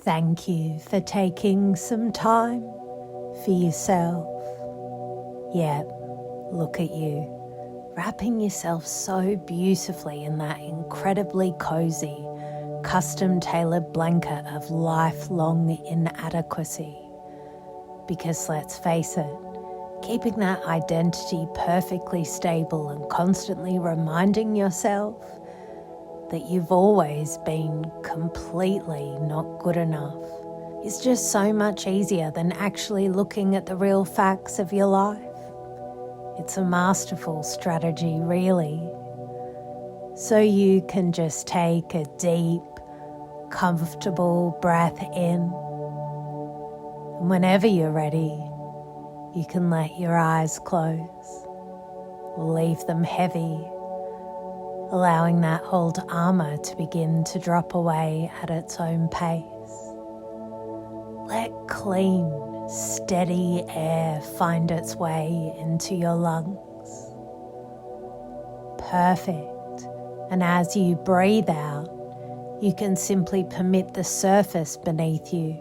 Thank you for taking some time for yourself. Yeah, look at you, wrapping yourself so beautifully in that incredibly cozy, custom-tailored blanket of lifelong inadequacy. Because let's face it, keeping that identity perfectly stable and constantly reminding yourself that you've always been completely not good enough is just so much easier than actually looking at the real facts of your life. It's a masterful strategy, really. So you can just take a deep, comfortable breath in. And whenever you're ready, you can let your eyes close or leave them heavy, allowing that old armor to begin to drop away at its own pace. Let clean, steady air find its way into your lungs. Perfect. And as you breathe out, you can simply permit the surface beneath you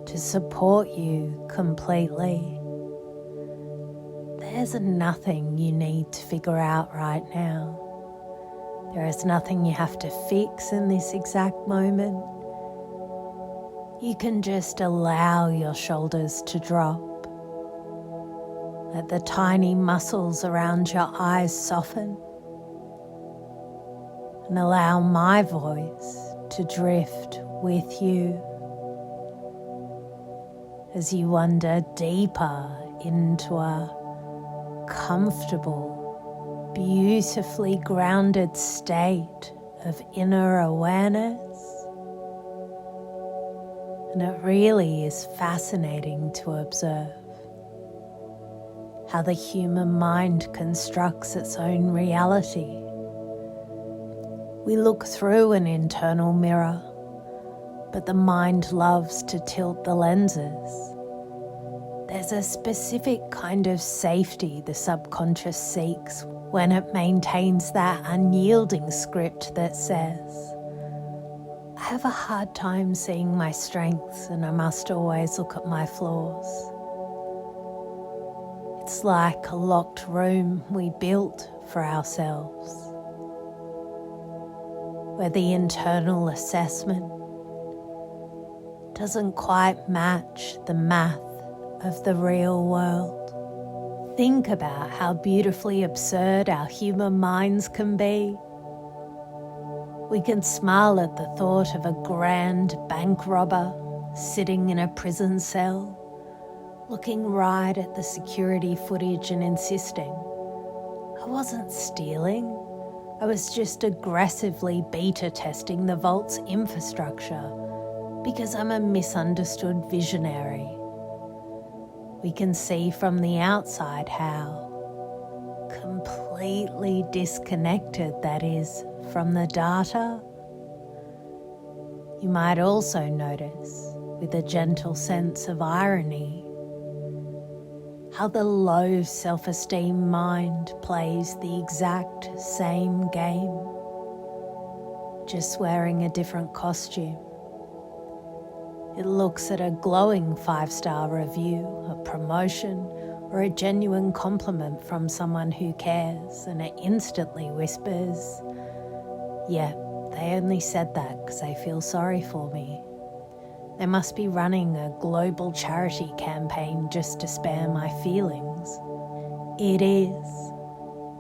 to support you completely. There's nothing you need to figure out right now. There is nothing you have to fix in this exact moment. You can just allow your shoulders to drop. Let the tiny muscles around your eyes soften. And allow my voice to drift with you as you wander deeper into a comfortable, beautifully grounded state of inner awareness. And it really is fascinating to observe how the human mind constructs its own reality. We look through an internal mirror, but the mind loves to tilt the lenses. There's a specific kind of safety the subconscious seeks when it maintains that unyielding script that says, I have a hard time seeing my strengths and I must always look at my flaws. It's like a locked room we built for ourselves, where the internal assessment doesn't quite match the math of the real world. Think about how beautifully absurd our human minds can be. We can smile at the thought of a grand bank robber sitting in a prison cell, looking right at the security footage and insisting, I wasn't stealing, I was just aggressively beta testing the vault's infrastructure because I'm a misunderstood visionary. We can see from the outside how completely disconnected that is from the data. You might also notice, with a gentle sense of irony, how the low self-esteem mind plays the exact same game, just wearing a different costume. It looks at a glowing 5-star review, a promotion, or a genuine compliment from someone who cares, and it instantly whispers, yeah, they only said that because they feel sorry for me. They must be running a global charity campaign just to spare my feelings. It is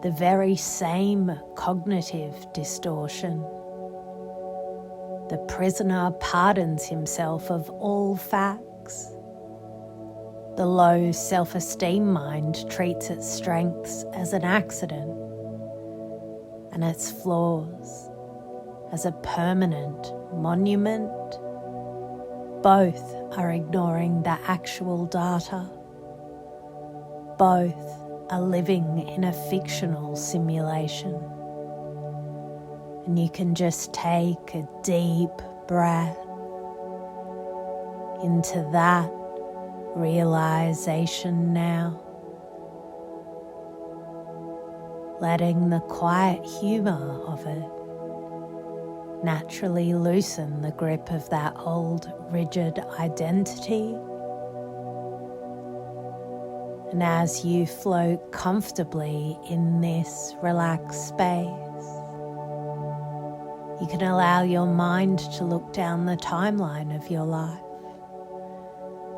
the very same cognitive distortion. The prisoner pardons himself of all facts. The low self-esteem mind treats its strengths as an accident and its flaws as a permanent monument. Both are ignoring the actual data. Both are living in a fictional simulation. And you can just take a deep breath into that realization now, letting the quiet humor of it naturally loosen the grip of that old rigid identity. And as you float comfortably in this relaxed space, you can allow your mind to look down the timeline of your life.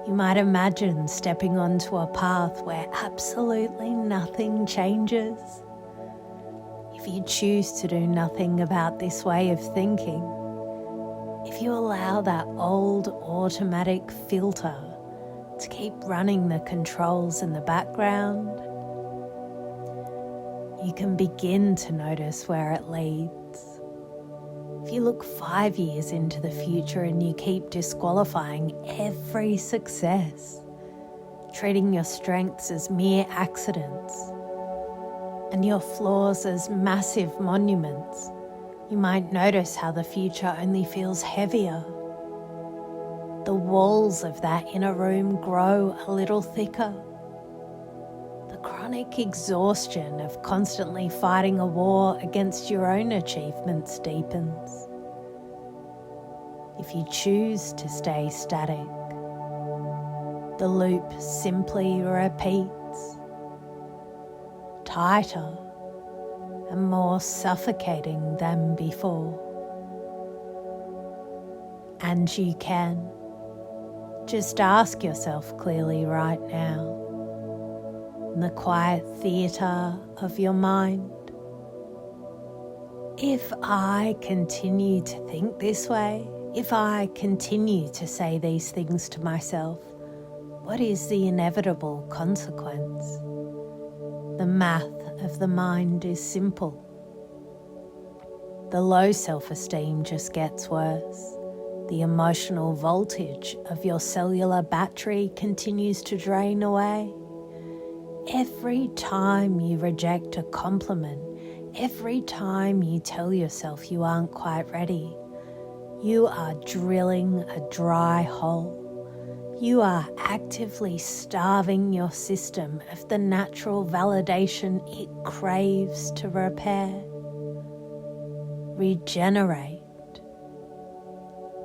You might imagine stepping onto a path where absolutely nothing changes. If you choose to do nothing about this way of thinking, if you allow that old automatic filter to keep running the controls in the background, you can begin to notice where it leads. If you look 5 years into the future and you keep disqualifying every success, treating your strengths as mere accidents and your flaws as massive monuments, you might notice how the future only feels heavier. The walls of that inner room grow a little thicker. The chronic exhaustion of constantly fighting a war against your own achievements deepens. If you choose to stay static, the loop simply repeats, tighter and more suffocating than before. And you can just ask yourself clearly right now, in the quiet theatre of your mind, if I continue to think this way, if I continue to say these things to myself, what is the inevitable consequence? The math of the mind is simple. The low self-esteem just gets worse. The emotional voltage of your cellular battery continues to drain away. Every time you reject a compliment, every time you tell yourself you aren't quite ready, you are drilling a dry hole. You are actively starving your system of the natural validation it craves to repair, regenerate,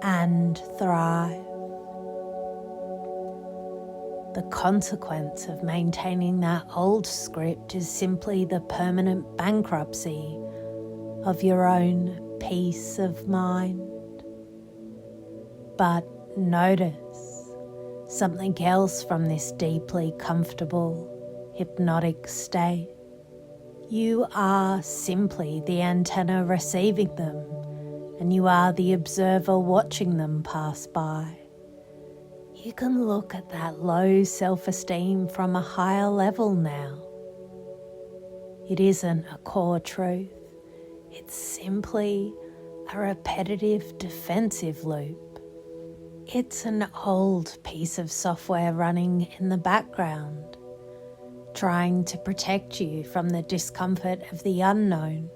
and thrive. The consequence of maintaining that old script is simply the permanent bankruptcy of your own peace of mind. But notice something else from this deeply comfortable, hypnotic state. You are simply the antenna receiving them, and you are the observer watching them pass by. You can look at that low self-esteem from a higher level now. It isn't a core truth. It's simply a repetitive defensive loop. It's an old piece of software running in the background, trying to protect you from the discomfort of the unknown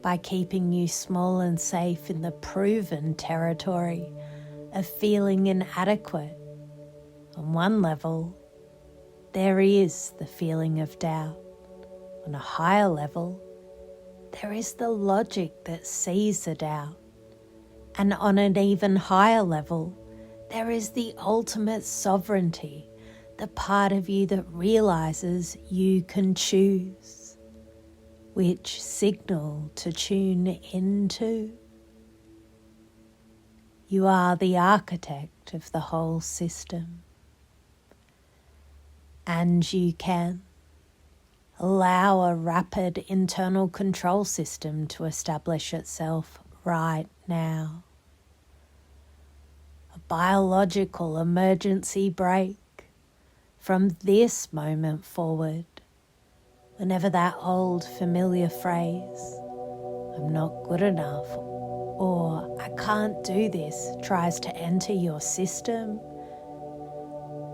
by keeping you small and safe in the proven territory of feeling inadequate. On one level, there is the feeling of doubt. On a higher level, there is the logic that sees the doubt. And on an even higher level, there is the ultimate sovereignty, the part of you that realizes you can choose which signal to tune into. You are the architect of the whole system, and you can allow a rapid internal control system to establish itself right now. A biological emergency brake from this moment forward. Whenever that old familiar phrase, "I'm not good enough," or "I can't do this," tries to enter your system,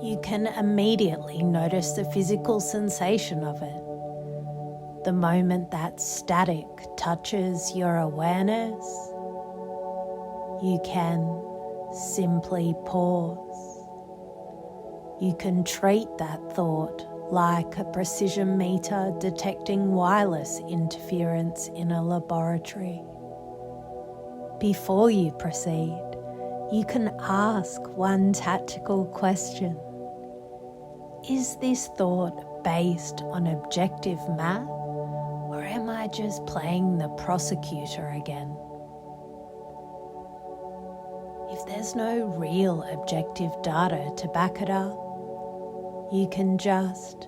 you can immediately notice the physical sensation of it. The moment that static touches your awareness, you can simply pause. You can treat that thought like a precision meter detecting wireless interference in a laboratory. Before you proceed, you can ask one tactical question. Is this thought based on objective math, or am I just playing the prosecutor again? If there's no real objective data to back it up, you can just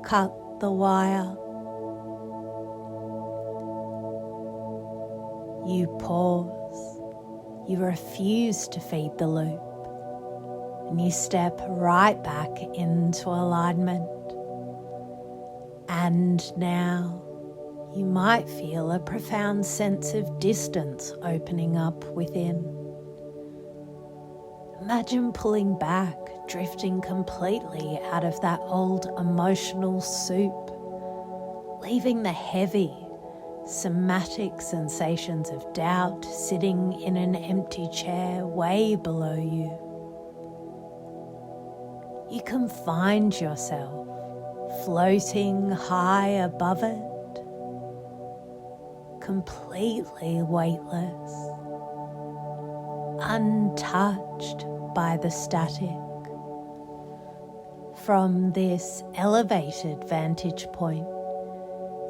cut the wire. You pause, you refuse to feed the loop, and you step right back into alignment. And now you might feel a profound sense of distance opening up within. Imagine pulling back, drifting completely out of that old emotional soup, leaving the heavy, somatic sensations of doubt sitting in an empty chair way below you. You can find yourself floating high above it, completely weightless, untouched by the static. From this elevated vantage point,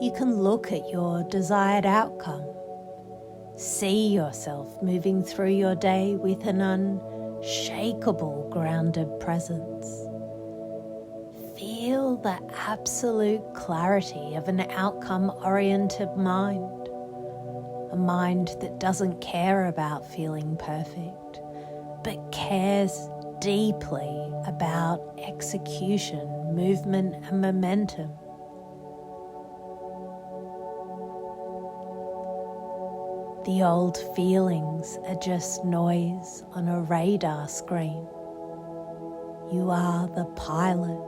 you can look at your desired outcome. See yourself moving through your day with an unshakable, grounded presence. Feel the absolute clarity of an outcome-oriented mind, a mind that doesn't care about feeling perfect, but cares deeply about execution, movement, and momentum. The old feelings are just noise on a radar screen. You are the pilot,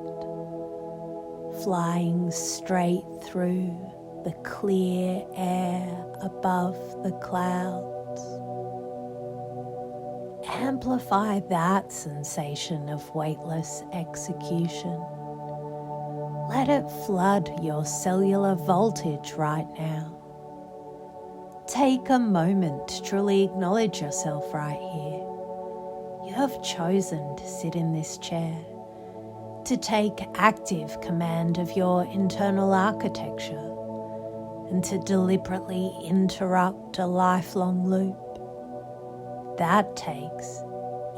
flying straight through the clear air above the clouds. Amplify that sensation of weightless execution. Let it flood your cellular voltage right now. Take a moment to truly acknowledge yourself right here. You have chosen to sit in this chair, to take active command of your internal architecture, and to deliberately interrupt a lifelong loop. That takes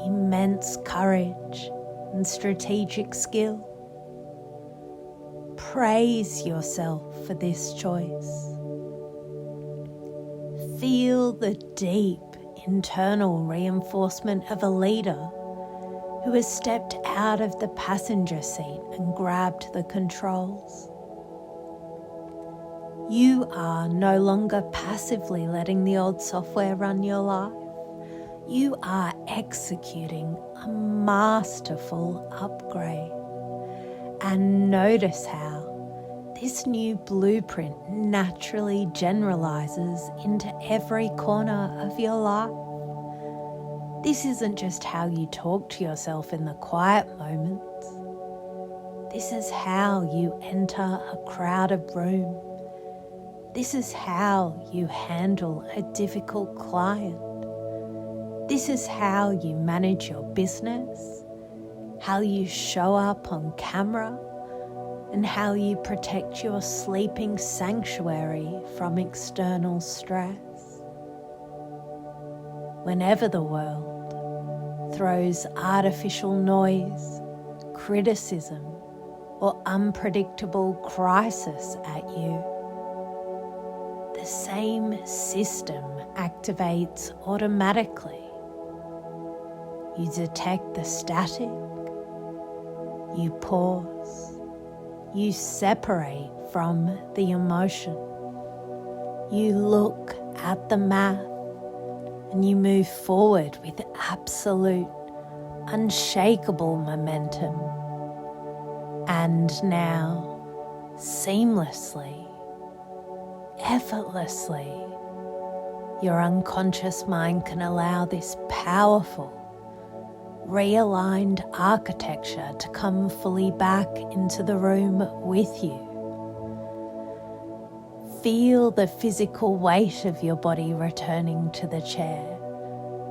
immense courage and strategic skill. Praise yourself for this choice. Feel the deep internal reinforcement of a leader who has stepped out of the passenger seat and grabbed the controls. You are no longer passively letting the old software run your life. You are executing a masterful upgrade. And notice how this new blueprint naturally generalizes into every corner of your life. This isn't just how you talk to yourself in the quiet moments. This is how you enter a crowded room. This is how you handle a difficult client. This is how you manage your business, how you show up on camera, and how you protect your sleeping sanctuary from external stress. Whenever the world throws artificial noise, criticism, or unpredictable crisis at you, the same system activates automatically. You detect the static, you pause, you separate from the emotion, you look at the math, and you move forward with absolute, unshakable momentum. And now, seamlessly, effortlessly, your unconscious mind can allow this powerful, realigned architecture to come fully back into the room with you. Feel the physical weight of your body returning to the chair,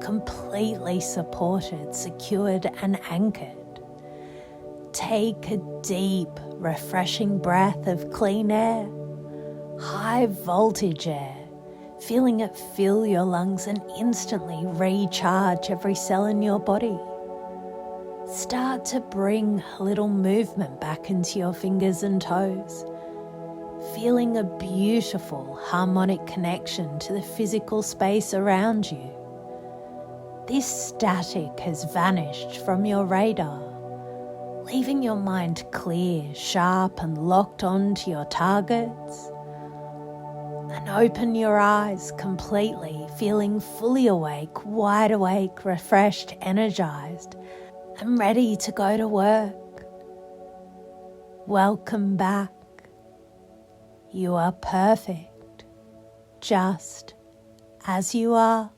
completely supported, secured and anchored. Take a deep, refreshing breath of clean air, high voltage air, feeling it fill your lungs and instantly recharge every cell in your body. Start to bring a little movement back into your fingers and toes, feeling a beautiful harmonic connection to the physical space around you. This static has vanished from your radar, leaving your mind clear, sharp and locked on to your targets. And open your eyes completely, feeling fully awake, wide awake, refreshed, energized, and ready to go to work. Welcome back. You are perfect, just as you are.